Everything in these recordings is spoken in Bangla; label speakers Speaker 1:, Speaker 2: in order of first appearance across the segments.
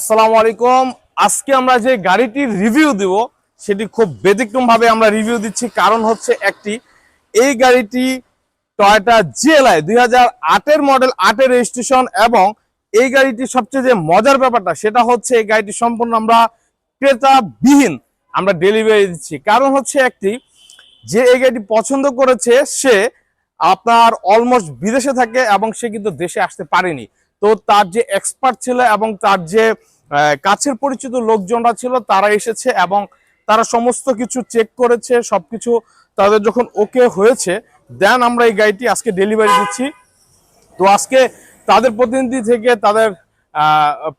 Speaker 1: আসসালামু আলাইকুম। আজকে আমরা যে গাড়িটির রিভিউ দিব সেটি খুব ব্যতিক্রম ভাবে আমরা রিভিউ দিচ্ছি। কারণ হচ্ছে এই গাড়িটি টয়োটা জিএলআই 2008 মডেল, 8 রেজিস্ট্রেশন। এবং এই গাড়িটি সবচেয়ে যে মজার ব্যাপারটা সেটা হচ্ছে এই গাড়িটি সম্পূর্ণ আমরা ক্রেতা বিহীন আমরা ডেলিভারি দিচ্ছি। কারণ হচ্ছে যে এই গাড়িটি পছন্দ করেছে সে আপনার অলমোস্ট বিদেশে থাকে এবং সে কিন্তু দেশে আসতে পারেনি। তো তার যে এক্সপার্ট ছিল এবং তার যে কাছের পরিচিত লোকজনরা ছিল তারা এসেছে এবং তারা সমস্ত কিছু চেক করেছে। সবকিছু তাদের যখন ওকে হয়েছে দেন আমরা এই গাড়িটি আজকে ডেলিভারি দিচ্ছি। তো আজকে তাদের প্রতিনিধি থেকে তাদের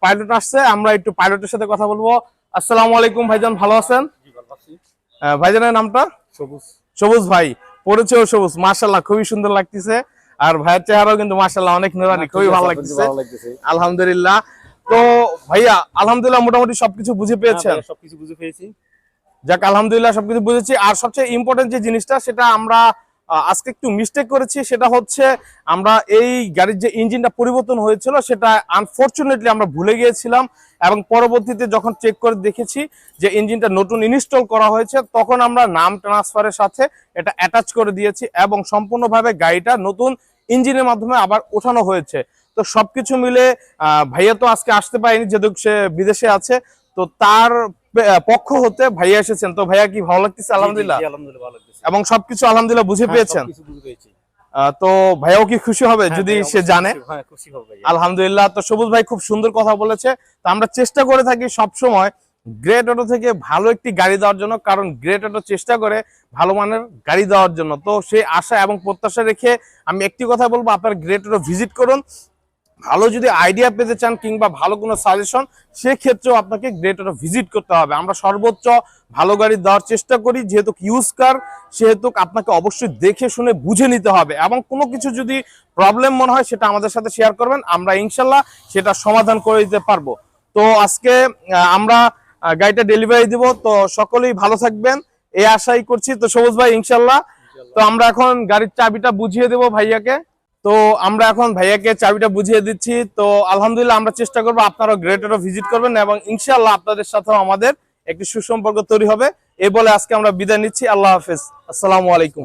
Speaker 1: পাইলট আসছে, আমরা একটু পাইলটের সাথে কথা বলবো। আসসালামু আলাইকুম ভাইজান, ভালো আছেন? ভাইজানের নামটা? সবুজ। সবুজ ভাই, পড়েছেও সবুজ, মাশাআল্লাহ খুবই সুন্দর লাগতেছে। আর ভাইয়ের চেহারাও কিন্তু মাশাআল্লাহ অনেক নুরানি, খুবই ভালো লাগতেছে। আলহামদুলিল্লাহ। তো ভাইয়া আলহামদুলিল্লাহ মোটামুটি সবকিছু বুঝে পেয়েছেন?
Speaker 2: সবকিছু বুঝে পেয়েছি।
Speaker 1: যাক আলহামদুলিল্লাহ সবকিছু বুঝেছি। আর সবচেয়ে ইম্পর্টেন্ট যে জিনিসটা সেটা আমরা আজকে একটু মিস্টেক করেছি, সেটা হচ্ছে আমরা এই গাড়ির যে ইঞ্জিনটা পরিবর্তন হয়েছিল সেটা আনফরচুনেটলি আমরা ভুলে গিয়েছিলাম এবং পরবর্তীতে যখন চেক করে দেখেছি যে ইঞ্জিনটা নতুন ইনস্টল করা হয়েছে তখন আমরা নাম ট্রান্সফারের সাথে এটা অ্যাটাচ করে দিয়েছি এবং সম্পূর্ণভাবে গাড়িটা নতুন ইঞ্জিনের মাধ্যমে আবার ওঠানো হয়েছে। তো সবকিছু মিলে ভাইয়া তো আজকে আসতে পারেনি যেহেতু সে বিদেশে আছে, তো তার পক্ষ হতে ভাইয়া এসেছেন। তো ভাইয়া কি ভালো লাগতেছে? আলহামদুলিল্লাহ। এবং সবকিছু আলহামদুলিল্লাহ বুঝে পেয়েছেন? তো ভাইয়াও কি খুশি হবে যদি সে জানে? আলহামদুলিল্লাহ। তো সবুজ ভাই খুব সুন্দর কথা বলেছে। তো আমরা চেষ্টা করে থাকি সবসময় গ্রেট অটো থেকে ভালো একটি গাড়ি দেওয়ার জন্য, কারণ গ্রেট অটো চেষ্টা করে ভালো মানের গাড়ি দেওয়ার জন্য। তো সেই আশা এবং প্রত্যাশা রেখে আমি একটি কথা বলবো, আপনার গ্রেট অটো ভিজিট করুন। ভালো যদি আইডিয়া পেতে চান কিংবা ভালো কোনো সাজেশন, সেক্ষেত্রেও আপনাকে গ্রেট অটো ভিজিট করতে হবে। আমরা সর্বোচ্চ ভালো গাড়ি দেওয়ার চেষ্টা করি, যেহেতু ইউজ কার সেহেতু আপনাকে অবশ্যই দেখে শুনে বুঝে নিতে হবে এবং কোনো কিছু যদি প্রবলেম মনে হয় সেটা আমাদের সাথে শেয়ার করবেন, আমরা ইনশাল্লাহ সেটা সমাধান করে দিতে পারবো। তো আজকে আমরা গাড়িটা ডেলিভারি দিব। তো সকলেই ভালো থাকবেন এই আশাই করছি। তো সবুজ ভাই ইনশাল্লাহ। তো আমরা এখন গাড়ির চাবিটা বুঝিয়ে দেবো ভাইয়াকে। তো আমরা এখন ভাইয়াকে চাবিটা বুঝিয়ে দিচ্ছি। তো আলহামদুলিল্লাহ আমরা চেষ্টা করবো আপনারা গ্রেট অটো ভিজিট করবেন এবং ইনশাআল্লাহ আপনাদের সাথেও আমাদের একটি সুসম্পর্ক তৈরি হবে। এই বলে আজকে আমরা বিদায় নিচ্ছি। আল্লাহ হাফেজ, আসসালামু আলাইকুম।